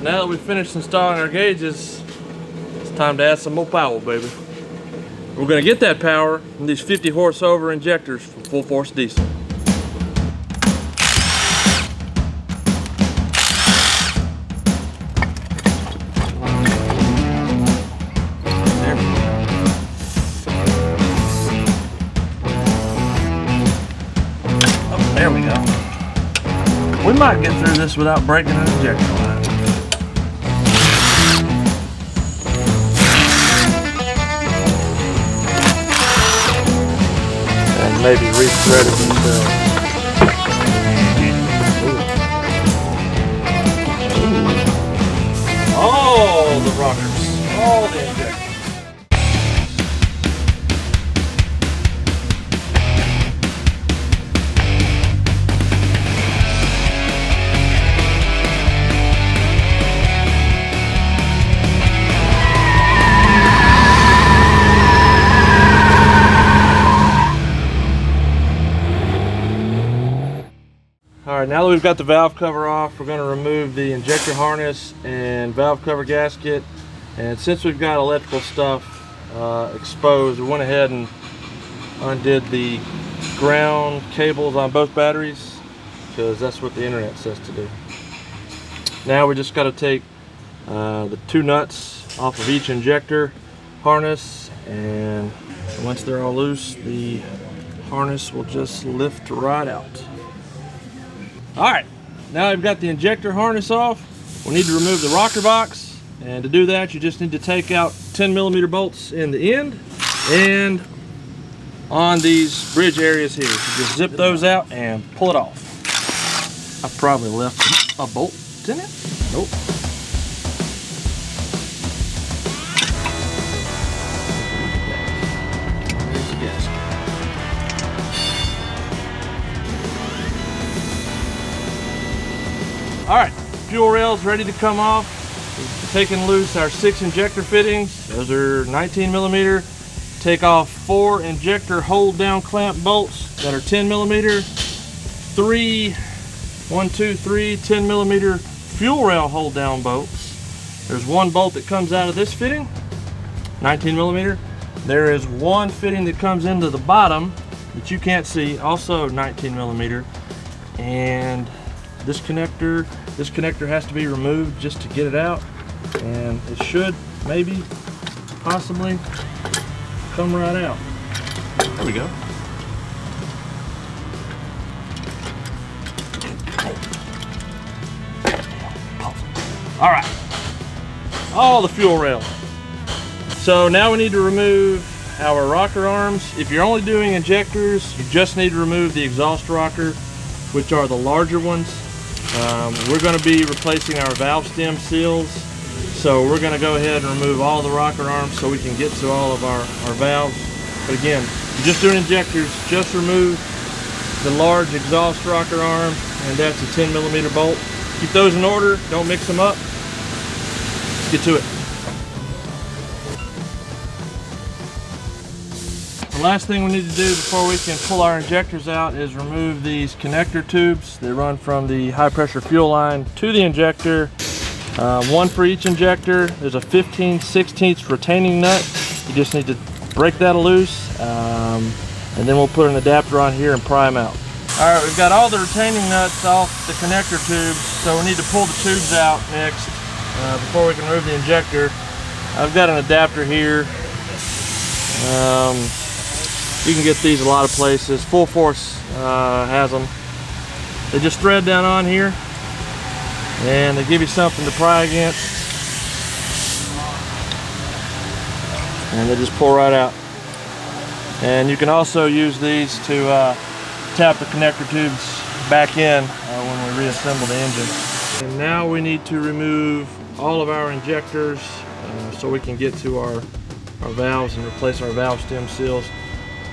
now that we've finished installing our gauges, it's time to add some more power, baby. We're going to get that power from these 50 horsepower injectors from Full Force Diesel. There we go. We might get through this without breaking an injector line. And maybe rethread it themselves. All the rockers, all the injectors. Alright, now that we've got the valve cover off, we're going to remove the injector harness and valve cover gasket. And since we've got electrical stuff exposed, we went ahead and undid the ground cables on both batteries, because that's what the internet says to do. Now we just got to take the two nuts off of each injector harness, and once they're all loose, the harness will just lift right out. Alright, now I've got the injector harness off. We need to remove the rocker box, and to do that you just need to take out 10mm bolts in the end and on these bridge areas here. So just zip those out and pull it off. I probably left a bolt in it. Nope. There's the gasket. Alright, fuel rail's ready to come off. We've taken loose our 6 injector fittings. Those are 19mm. Take off 4 injector hold down clamp bolts that are 10mm. 3 10mm fuel rail hold down bolts. There's 1 bolt that comes out of this fitting, 19mm. There is 1 fitting that comes into the bottom that you can't see, also 19mm. And this connector has to be removed just to get it out, and it should, maybe, possibly, come right out. There we go. Alright, all the fuel rail. So now we need to remove our rocker arms. If you're only doing injectors, you just need to remove the exhaust rocker, which are the larger ones. We're going to be replacing our valve stem seals, so we're going to go ahead and remove all the rocker arms so we can get to all of our valves. But again, if you're just doing injectors, just remove the large exhaust rocker arm, and that's a 10mm bolt. Keep those in order, don't mix them up. Let's get to it. The last thing we need to do before we can pull our injectors out is remove these connector tubes. They run from the high pressure fuel line to the injector. 1 for each injector. There's a 15/16 retaining nut. You just need to break that loose, and then we'll put an adapter on here and pry them out. Alright, we've got all the retaining nuts off the connector tubes, so we need to pull the tubes out next before we can remove the injector. I've got an adapter here. You can get these a lot of places. Full Force has them. They just thread down on here, and they give you something to pry against, and they just pull right out. And you can also use these to tap the connector tubes back in when we reassemble the engine. And now we need to remove all of our injectors so we can get to our valves and replace our valve stem seals.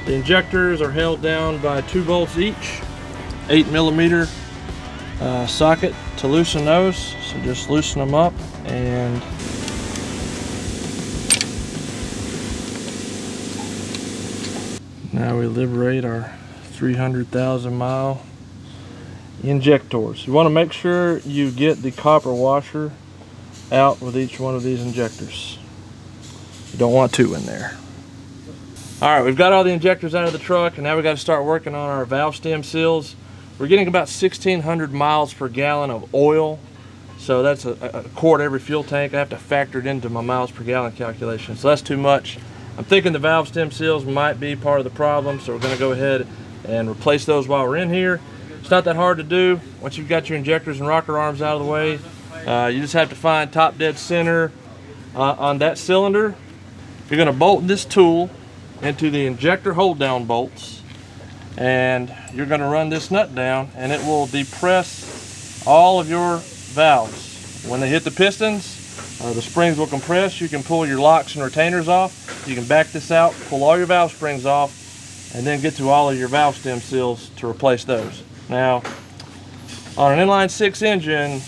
The injectors are held down by 2 bolts each, 8mm socket to loosen those. So just loosen them up, and now we liberate our 300,000 mile injectors. You want to make sure you get the copper washer out with each one of these injectors. You don't want two in there. All right, we've got all the injectors out of the truck, and now we've got to start working on our valve stem seals. We're getting about 1,600 miles per gallon of oil, so that's a quart every fuel tank. I have to factor it into my miles per gallon calculation, so that's too much. I'm thinking the valve stem seals might be part of the problem, so we're going to go ahead and replace those while we're in here. It's not that hard to do. Once you've got your injectors and rocker arms out of the way, you just have to find top dead center on that cylinder. You're going to bolt this tool into the injector hold down bolts, and you're going to run this nut down, and it will depress all of your valves. When they hit the pistons, the springs will compress. You can pull your locks and retainers off. You can back this out, pull all your valve springs off, and then get to all of your valve stem seals to replace those. Now, on an inline 6 engine,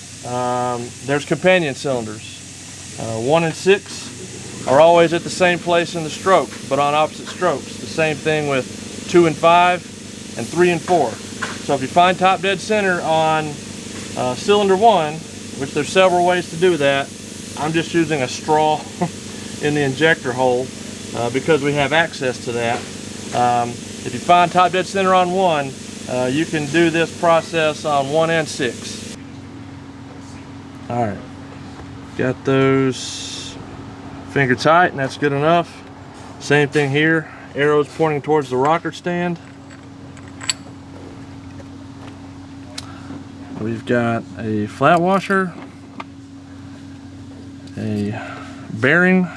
there's companion cylinders. 1 and 6 are always at the same place in the stroke, but on opposite strokes. The same thing with 2 and 5 and 3 and 4. So if you find top dead center on cylinder 1, which there's several ways to do that, I'm just using a straw in the injector hole because we have access to that. If you find top dead center on 1, you can do this process on 1 and 6. All right, got those finger tight, and that's good enough. Same thing here, arrows pointing towards the rocker stand. We've got a flat washer, a bearing,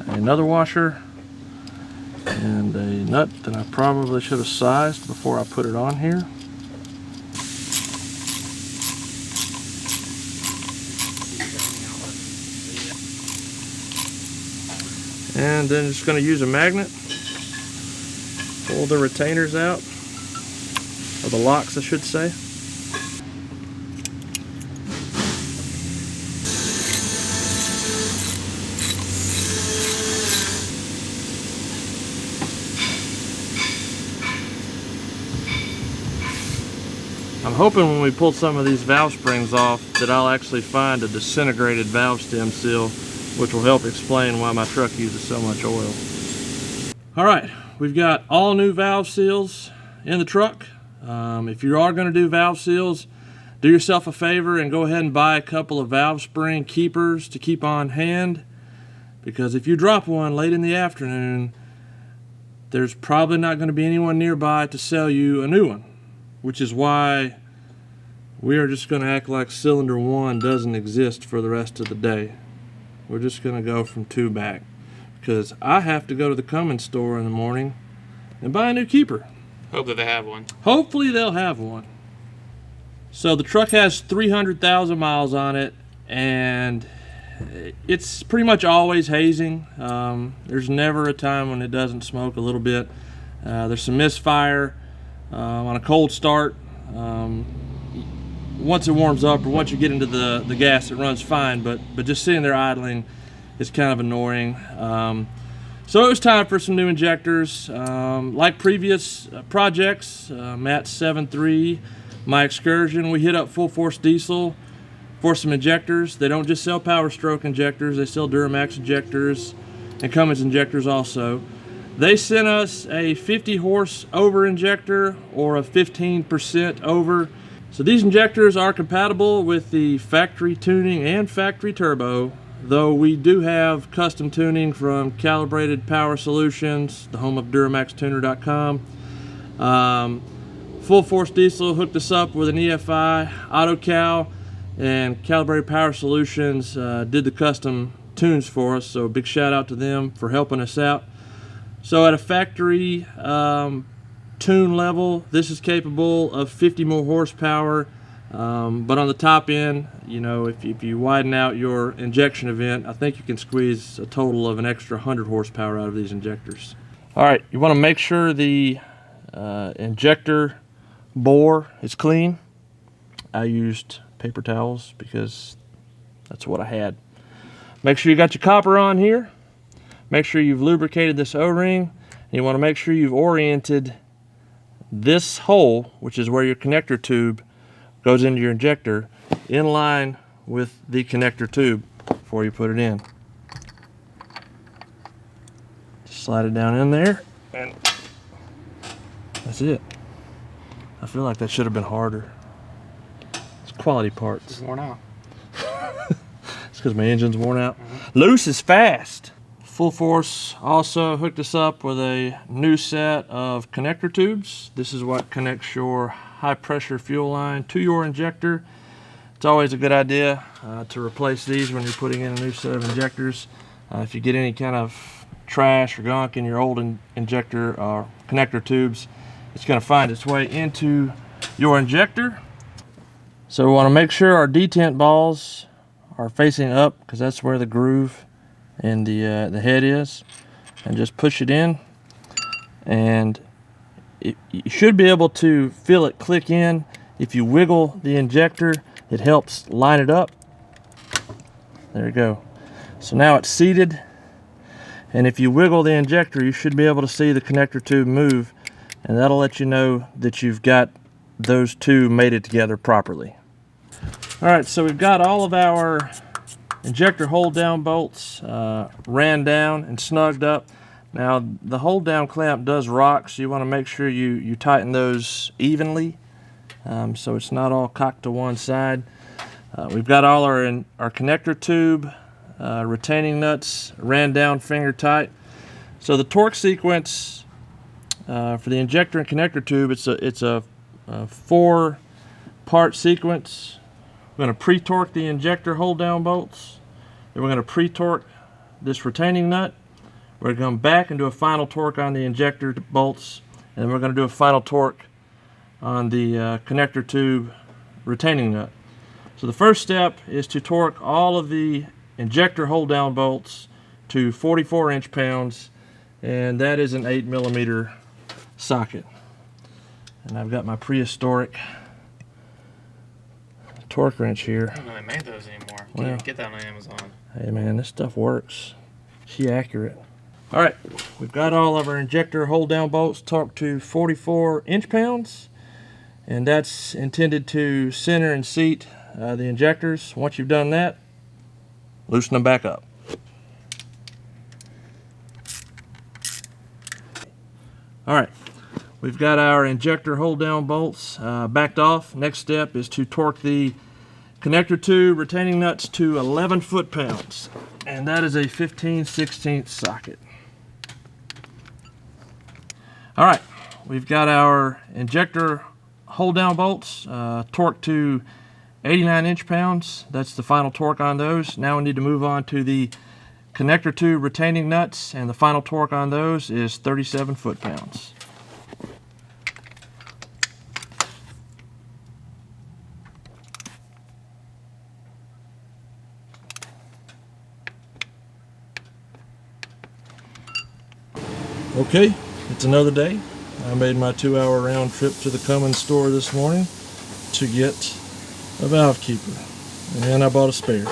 another washer, and a nut that I probably should have sized before I put it on here. And then just going to use a magnet, pull the retainers out, or the locks I should say. I'm hoping when we pull some of these valve springs off that I'll actually find a disintegrated valve stem seal, which will help explain why my truck uses so much oil. All right, we've got all new valve seals in the truck. If you are going to do valve seals, do yourself a favor and go ahead and buy a couple of valve spring keepers to keep on hand, because if you drop one late in the afternoon, there's probably not going to be anyone nearby to sell you a new one, which is why we are just going to act like cylinder 1 doesn't exist for the rest of the day. We're just going to go from 2 back, because I have to go to the Cummins store in the morning and buy a new keeper. Hope that they have one. Hopefully they'll have one. So the truck has 300,000 miles on it, and it's pretty much always hazing. There's never a time when it doesn't smoke a little bit. There's some misfire on a cold start. Once it warms up, or once you get into the gas, it runs fine, but just sitting there idling is kind of annoying. So it was time for some new injectors. Like previous projects, Matt's 7.3, my excursion, we hit up Full Force Diesel for some injectors. They don't just sell Power Stroke injectors, they sell Duramax injectors and Cummins injectors also. They sent us a 50 horse over injector, or a 15% over. So these injectors are compatible with the factory tuning and factory turbo, though we do have custom tuning from Calibrated Power Solutions, the home of DuramaxTuner.com. Full Force Diesel hooked us up with an EFI, AutoCal, and Calibrated Power Solutions did the custom tunes for us, so big shout out to them for helping us out. So at a factory tune level, this is capable of 50 more horsepower, but on the top end, you know, if you widen out your injection event, I think you can squeeze a total of an extra 100 horsepower out of these injectors. All right, you want to make sure the injector bore is clean. I used paper towels because that's what I had. Make sure you got your copper on here. Make sure you've lubricated this O-ring, and you want to make sure you've oriented this hole, which is where your connector tube goes into your injector, in line with the connector tube before you put it in. Just slide it down in there, and that's it. I feel like that should have been harder. It's quality parts. It's worn out. It's because my engine's worn out. Loose is fast. Full Force also hooked us up with a new set of connector tubes. This is what connects your high pressure fuel line to your injector. It's always a good idea to replace these when you're putting in a new set of injectors. If you get any kind of trash or gunk in your old injector or connector tubes, it's going to find its way into your injector. So we want to make sure our detent balls are facing up, because that's where the groove and the head is, and just push it in, and you should be able to feel it click in. If you wiggle the injector, it helps line it up. There you go. So now it's seated, and if you wiggle the injector, you should be able to see the connector tube move, and that'll let you know that you've got those two mated together properly. Alright, so we've got all of our injector hold down bolts ran down and snugged up. Now the hold down clamp does rock, so you want to make sure you tighten those evenly, so it's not all cocked to one side. We've got all our connector tube retaining nuts ran down finger tight. So the torque sequence for the injector and connector tube, it's a 4-part sequence. We're going to pre-torque the injector hold down bolts. Then we're going to pre-torque this retaining nut. We're going to come back and do a final torque on the injector bolts, and then we're going to do a final torque on the connector tube retaining nut. So the first step is to torque all of the injector hold down bolts to 44 inch-pounds, and that is an 8mm socket. And I've got my prehistoric torque wrench here. I don't know they made those anymore. Can't Well, even get that on Amazon. Hey man, this stuff works. She accurate. Alright, we've got all of our injector hold down bolts torqued to 44 inch-pounds, and that's intended to center and seat the injectors. Once you've done that, loosen them back up. Alright, we've got our injector hold down bolts backed off. Next step is to torque the connector tube retaining nuts to 11 foot-pounds, and that is a 15/16 socket. Alright, we've got our injector hold down bolts torqued to 89 inch-pounds. That's the final torque on those. Now we need to move on to the connector tube retaining nuts, and the final torque on those is 37 foot-pounds. Okay, it's another day. I made my 2-hour round trip to the Cummins store this morning to get a valve keeper, and I bought a spare.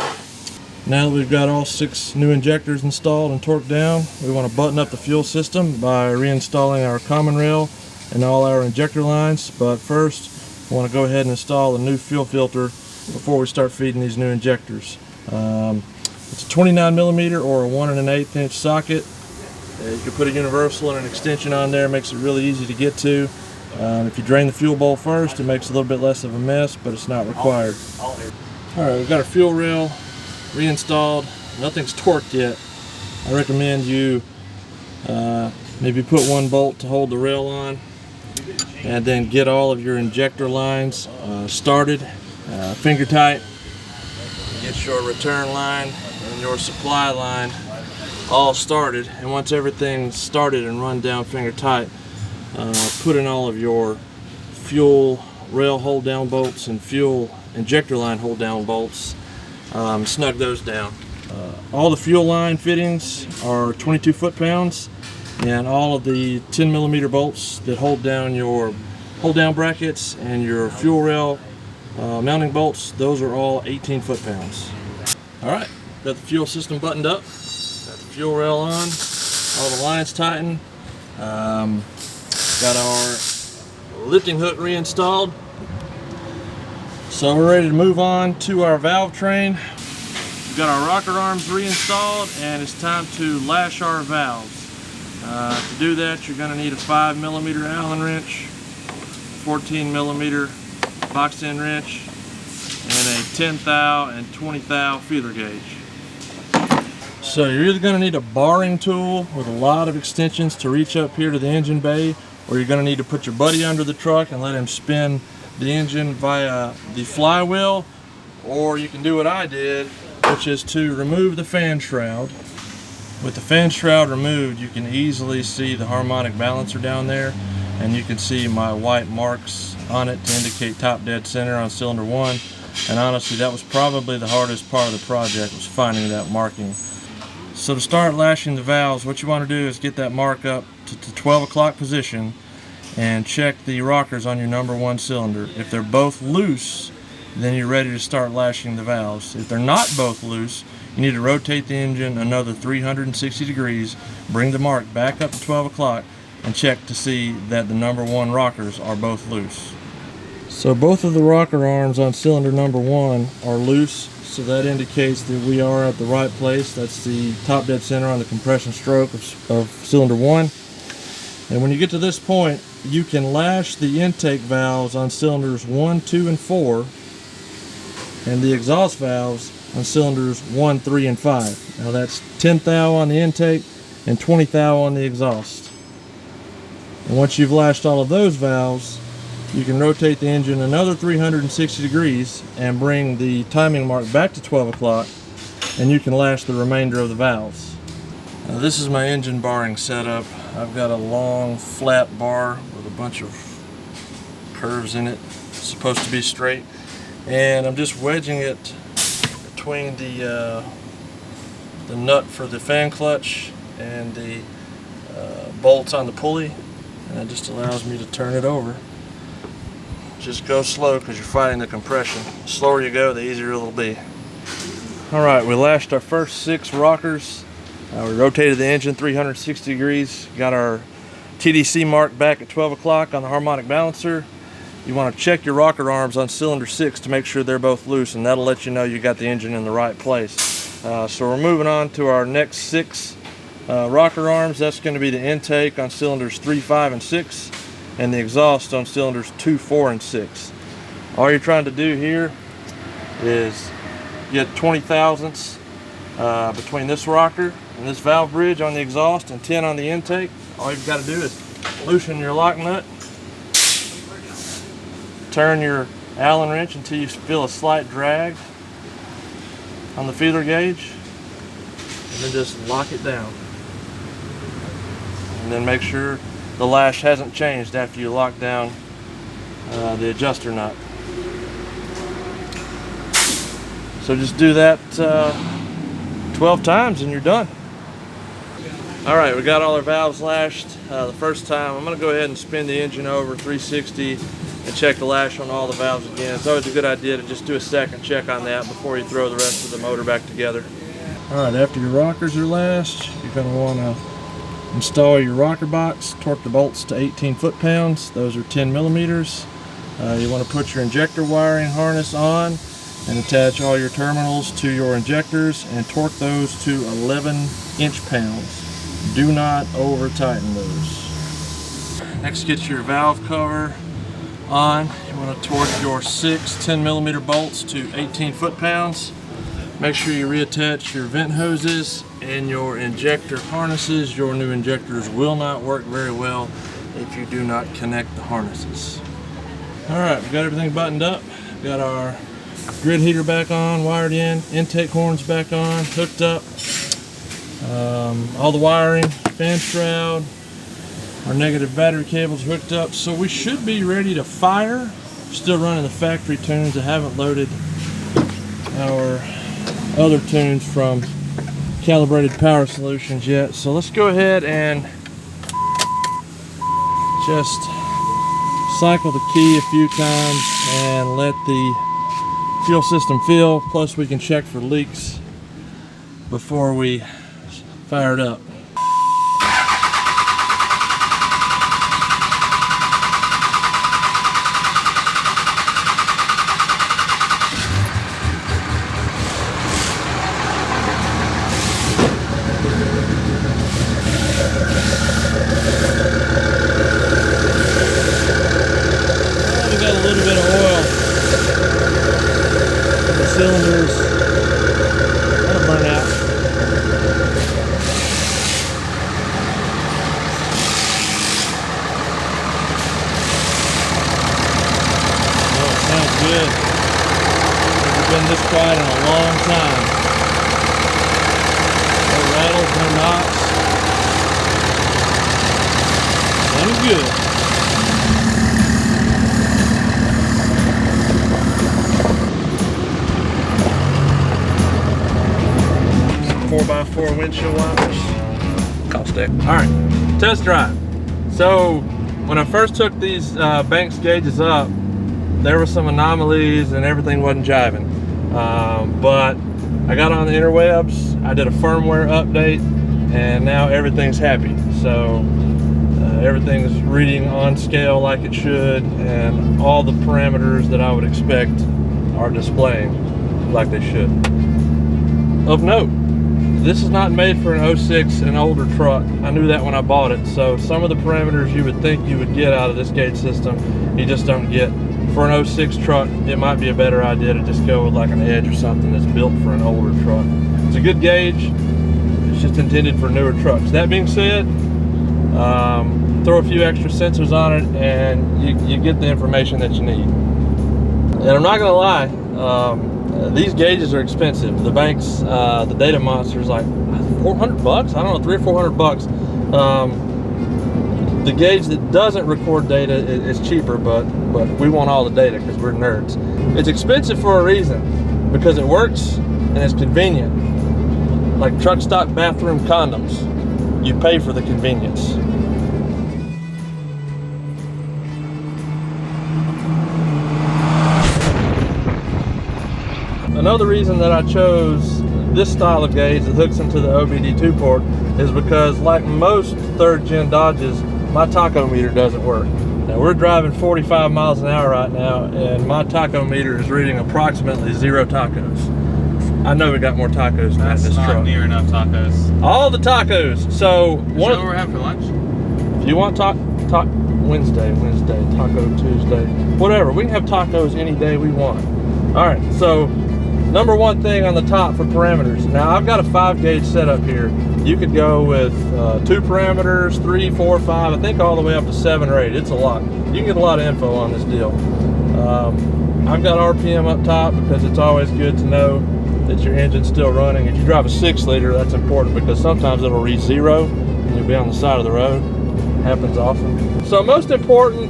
Now that we've got all 6 new injectors installed and torqued down, we want to button up the fuel system by reinstalling our common rail and all our injector lines. But first, we want to go ahead and install a new fuel filter before we start feeding these new injectors. It's a 29mm or a 1 1/8 inch socket. You can put a universal and an extension on there, makes it really easy to get to. If you drain the fuel bowl first, it makes a little bit less of a mess, but it's not required. Alright, we've got our fuel rail reinstalled. Nothing's torqued yet. I recommend you maybe put 1 bolt to hold the rail on, and then get all of your injector lines started, finger tight. Get your return line and your supply line all started, and once everything's started and run down finger tight, put in all of your fuel rail hold down bolts and fuel injector line hold down bolts. Snug those down. All the fuel line fittings are 22 foot-pounds, and all of the 10mm bolts that hold down your hold down brackets and your fuel rail mounting bolts, those are all 18 foot-pounds. Alright, got the fuel system buttoned up. Fuel rail on, all the lines tightened, got our lifting hook reinstalled. So we're ready to move on to our valve train. We've got our rocker arms reinstalled and it's time to lash our valves. To do that, you're going to need a 5mm Allen wrench, 14mm box end wrench, and a 10 thou and 20 thou feeler gauge. So you're either going to need a barring tool with a lot of extensions to reach up here to the engine bay, or you're going to need to put your buddy under the truck and let him spin the engine via the flywheel, or you can do what I did, which is to remove the fan shroud. With the fan shroud removed, you can easily see the harmonic balancer down there, and you can see my white marks on it to indicate top dead center on cylinder 1. And honestly, that was probably the hardest part of the project, was finding that marking. So to start lashing the valves, what you want to do is get that mark up to the 12 o'clock position and check the rockers on your number 1 cylinder. If they're both loose, then you're ready to start lashing the valves. If they're not both loose, you need to rotate the engine another 360 degrees, bring the mark back up to 12 o'clock, and check to see that the number 1 rockers are both loose. So both of the rocker arms on cylinder number 1 are loose, so that indicates that we are at the right place. That's the top dead center on the compression stroke of cylinder 1. And when you get to this point, you can lash the intake valves on cylinders 1, 2, and 4, and the exhaust valves on cylinders 1, 3, and 5. Now that's 10 thou on the intake and 20 thou on the exhaust. And once you've lashed all of those valves, you can rotate the engine another 360 degrees and bring the timing mark back to 12 o'clock, and you can lash the remainder of the valves. Now this is my engine barring setup. I've got a long flat bar with a bunch of curves in it. It's supposed to be straight, and I'm just wedging it between the nut for the fan clutch and the bolts on the pulley, and that just allows me to turn it over. Just go slow because you're fighting the compression. The slower you go, the easier it'll be. Alright, we lashed our first 6 rockers. We rotated the engine 360 degrees, got our TDC mark back at 12 o'clock on the harmonic balancer. You want to check your rocker arms on cylinder 6 to make sure they're both loose, and that'll let you know you got the engine in the right place. So we're moving on to our next 6 rocker arms. That's going to be the intake on cylinders 3, 5, and 6, and the exhaust on cylinders 2, 4, and 6. All you're trying to do here is get 20 thousandths between this rocker and this valve bridge on the exhaust, and 10 on the intake. All you've got to do is loosen your lock nut, turn your Allen wrench until you feel a slight drag on the feeler gauge, and then just lock it down. And then make sure the lash hasn't changed after you lock down the adjuster nut. So just do that 12 times and you're done. Alright, we got all our valves lashed the first time. I'm going to go ahead and spin the engine over 360 and check the lash on all the valves again. It's always a good idea to just do a second check on that before you throw the rest of the motor back together. Alright, after your rockers are lashed, you're going to want to install your rocker box, torque the bolts to 18 foot-pounds. Those are 10 millimeters. You want to put your injector wiring harness on and attach all your terminals to your injectors and torque those to 11 inch-pounds. Do not over-tighten those. Next, get your valve cover on. You want to torque your 6 10 millimeter bolts to 18 foot-pounds. Make sure you reattach your vent hoses and your injector harnesses. Your new injectors will not work very well if you do not connect the harnesses. Alright, we've got everything buttoned up. We've got our grid heater back on, wired in, intake horns back on, hooked up. All the wiring, fan shroud, our negative battery cables hooked up. So we should be ready to fire. Still running the factory tunes. I haven't loaded our other tunes from Calibrated Power Solutions yet. So let's go ahead and just cycle the key a few times and let the fuel system fill. Plus we can check for leaks before we fire it up. is kind of burnt out. Oh, it sounds good. It's been this quiet in a long time. No rattles, no knocks. Sounding good. 4x4 windshield wipers. Caustic. Alright, test drive. So when I first took these Banks gauges up, there were some anomalies and everything wasn't jiving. But I got on the interwebs, I did a firmware update, and now everything's happy. So everything's reading on scale like it should, and all the parameters that I would expect are displaying like they should. Of note, this is not made for an 06 and older truck. I knew that when I bought it. So some of the parameters you would think you would get out of this gauge system, you just don't get. For an 06 truck, it might be a better idea to just go with like an Edge or something that's built for an older truck. It's a good gauge. It's just intended for newer trucks. That being said, throw a few extra sensors on it and you get the information that you need. And I'm not gonna lie, these gauges are expensive. The Banks, the Data Monster is like 400 bucks. I don't know, 300 or 400 bucks. The gauge that doesn't record data is cheaper, but we want all the data because we're nerds. It's expensive for a reason, because it works and it's convenient. Like truck stop bathroom condoms, you pay for the convenience. Another reason that I chose this style of gauge that hooks into the OBD2 port is because, like most third gen Dodges, my tachometer doesn't work. Now we're driving 45 miles an hour right now, and my tachometer is reading approximately 0 tacos. I know we got more tacos than this truck. That's not near enough tacos. All the tacos. So Is that what we're having for lunch? If you want Wednesday, Taco Tuesday, whatever. We can have tacos any day we want. All right. So number one thing on the top for parameters. Now I've got a 5 gauge setup here. You could go with 2 parameters, 3, 4, 5, I think all the way up to 7 or 8. It's a lot. You can get a lot of info on this deal. I've got RPM up top because it's always good to know that your engine's still running. If you drive a 6-liter, that's important because sometimes it'll read 0 and you'll be on the side of the road. Happens often. So most important,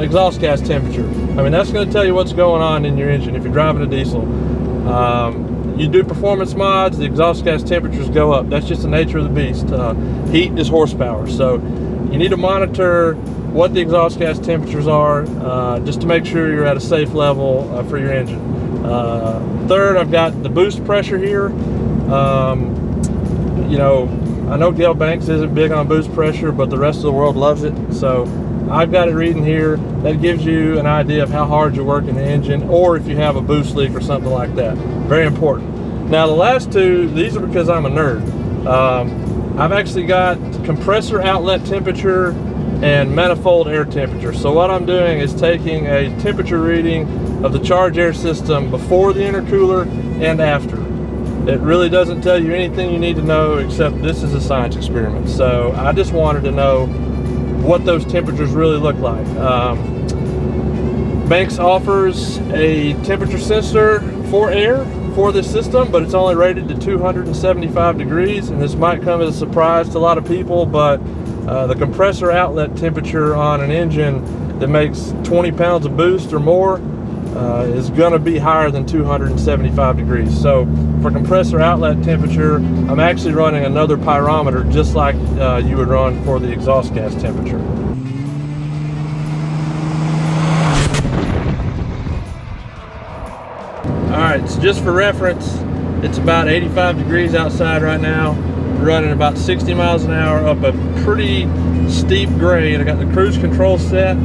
exhaust gas temperature. I mean, that's going to tell you what's going on in your engine if you're driving a diesel. You do performance mods, the exhaust gas temperatures go up. That's just the nature of the beast. Heat is horsepower, so you need to monitor what the exhaust gas temperatures are just to make sure you're at a safe level for your engine. Third, I've got the boost pressure here. You know, I know Gail Banks isn't big on boost pressure, but the rest of the world loves it, so I've got it reading here. That gives you an idea of how hard you're working the engine, or if you have a boost leak or something like that. Very important. Now the last two, these are because I'm a nerd. I've actually got compressor outlet temperature and manifold air temperature. So what I'm doing is taking a temperature reading of the charge air system before the intercooler and after. It really doesn't tell you anything you need to know, except this is a science experiment. So I just wanted to know what those temperatures really look like. Banks offers a temperature sensor for air for this system, but it's only rated to 275 degrees, and this might come as a surprise to a lot of people, but the compressor outlet temperature on an engine that makes 20 pounds of boost or more is going to be higher than 275 degrees. So for compressor outlet temperature, I'm actually running another pyrometer just like you would run for the exhaust gas temperature. Alright, so just for reference, it's about 85 degrees outside right now. We're running about 60 miles an hour up a pretty steep grade. I got the cruise control set.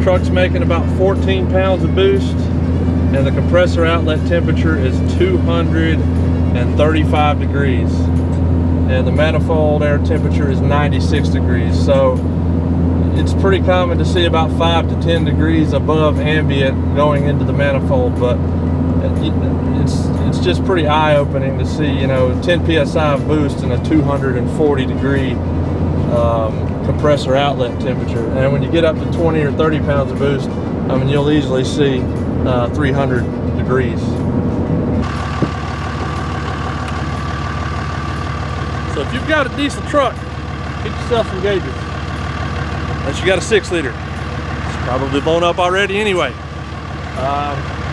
Truck's making about 14 pounds of boost, and the compressor outlet temperature is 235 degrees. And the manifold air temperature is 96 degrees. So it's pretty common to see about 5 to 10 degrees above ambient going into the manifold, but it's just pretty eye-opening to see, you know, 10 psi of boost in a 240 degree compressor outlet temperature. And when you get up to 20 or 30 pounds of boost, I mean, you'll easily see 300 degrees. So if you've got a diesel truck, get yourself some gauges. Unless you got a 6-liter. It's probably blown up already anyway.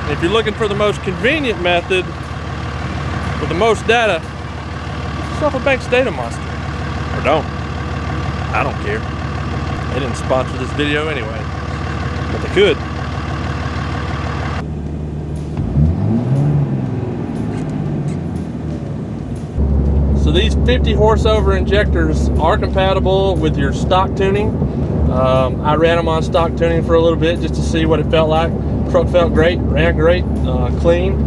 If you're looking for the most convenient method with the most data, get yourself a Banks Data Monster. Or don't. I don't care. They didn't sponsor this video anyway, but they could. So these 50 horsepower injectors are compatible with your stock tuning. I ran them on stock tuning for a little bit just to see what it felt like. Truck felt great, ran great, clean.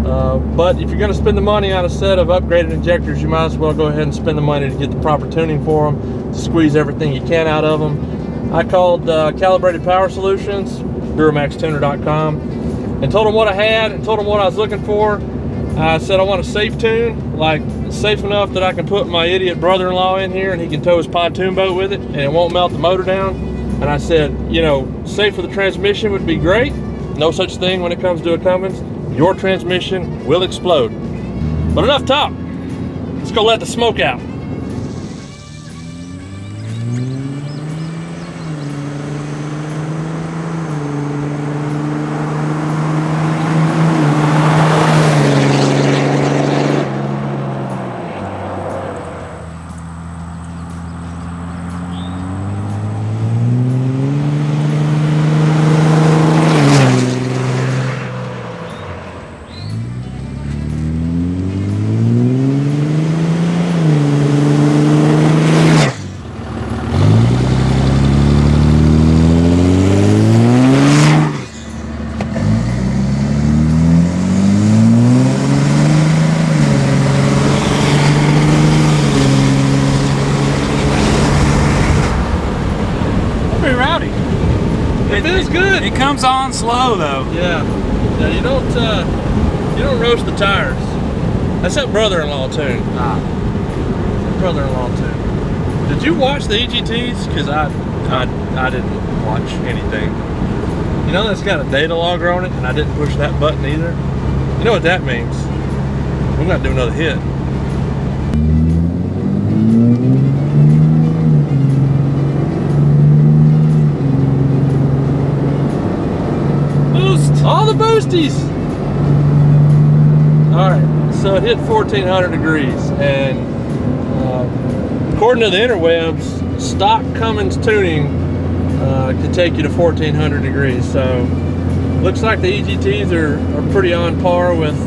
But if you're going to spend the money on a set of upgraded injectors, you might as well go ahead and spend the money to get the proper tuning for them, to squeeze everything you can out of them. I called Calibrated Power Solutions, DuramaxTuner.com, and told them what I had and told them what I was looking for. I said I want a safe tune, like safe enough that I can put my idiot brother-in-law in here and he can tow his pontoon boat with it and it won't melt the motor down. And I said, you know, safe for the transmission would be great. No such thing when it comes to a Cummins. Your transmission will explode. But enough talk. Let's go let the smoke out. It feels good. It comes on slow though. Yeah. Yeah, you don't roast the tires. That's that brother-in-law tune. Brother-in-law tune. Did you watch the EGTs? Because I didn't watch anything. You know that's got a data logger on it, and I didn't push that button either. You know what that means? We're gonna do another hit. All the boosties. All right, so it hit 1400 degrees, and according to the interwebs, stock Cummins tuning can take you to 1400 degrees. So looks like the EGTs are pretty on par with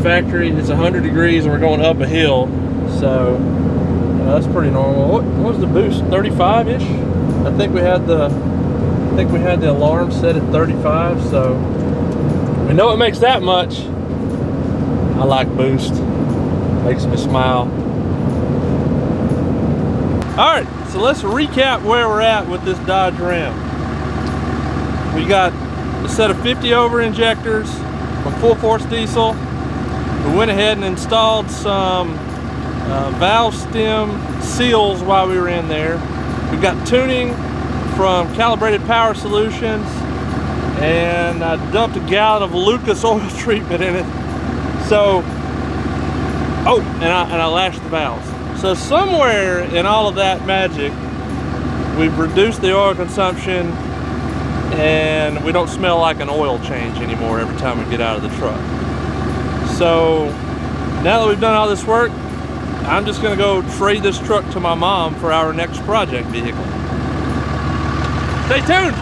factory. It's 100 degrees, and we're going up a hill, so that's pretty normal. What was the boost? 35-ish. I think we had the alarm set at 35, so we know it makes that much. I like boost. Makes me smile. All right, so let's recap where we're at with this Dodge Ram. We got a set of 50 over injectors from Full Force Diesel. We went ahead and installed some valve stem seals while we were in there. We've got tuning from Calibrated Power Solutions, and I dumped a gallon of Lucas oil treatment in it. So, oh, and I lashed the valves. So somewhere in all of that magic, we've reduced the oil consumption, and we don't smell like an oil change anymore every time we get out of the truck. So now that we've done all this work, I'm just gonna go trade this truck to my mom for our next project vehicle. Stay tuned.